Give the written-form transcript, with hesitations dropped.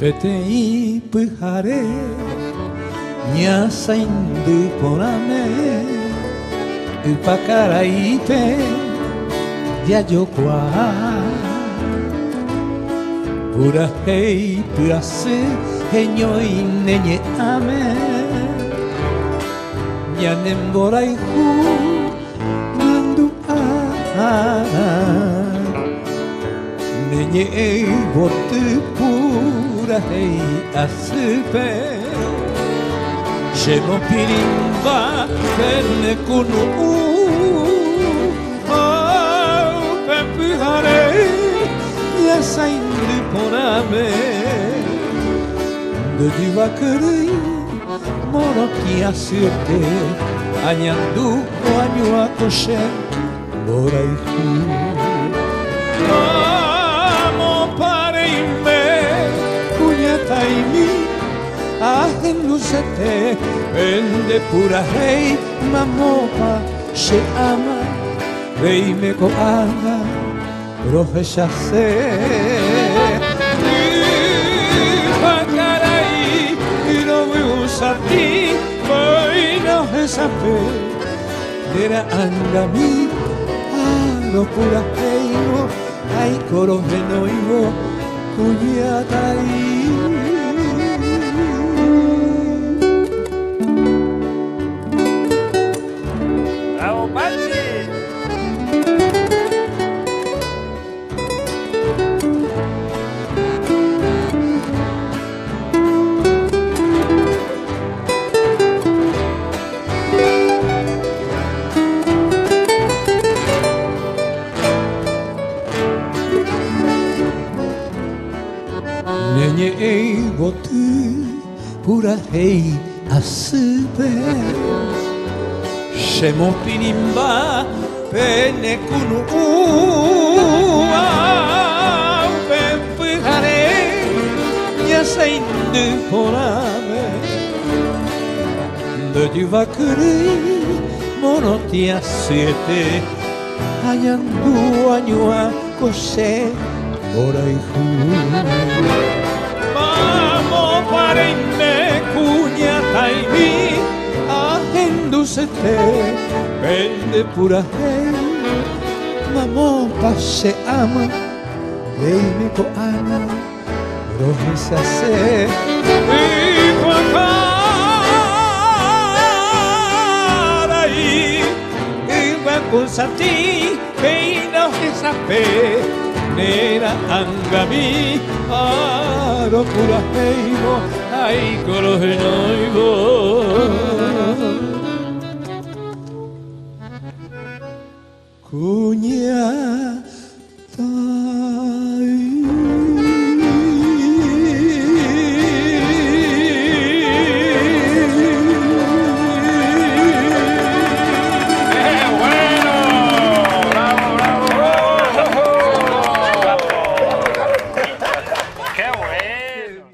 Petei pihare Nya saindu porame Upakaraipe Diajokwa Pura hei purase Henyoi nenye ame Nyanemborai hu Nandu Nenye ei botu pura hei asupe Shemo pirimba perne kunu Pempihare Yasaindu porame De vakarei Moroki asute Anyandu o anyua koshe Boraiku Amo pareime Kunyataimi Ahendusete Pende pura hei Mamopa she ama Reime ko aga Rohe shase Sati, poi no sape, era angami, no pura heimo, ai coro genoimo, cuñatai. ¡Bravo, Panchi! Nenye ei botu pura hei asupe Shemo pinimba pene kunu Pempihare Yasaindu porame De vakarei Monoti asiete Ayandu anyua kose Boraihu Mamo pareime kuñataimi Ahendusete Pende pura hei Mamo pashe ama Reime ko ana Rohe sase Iwakarai Iwakusati Keino hisape Nera angami Aro pura heimo Ai koro henoigo Kunya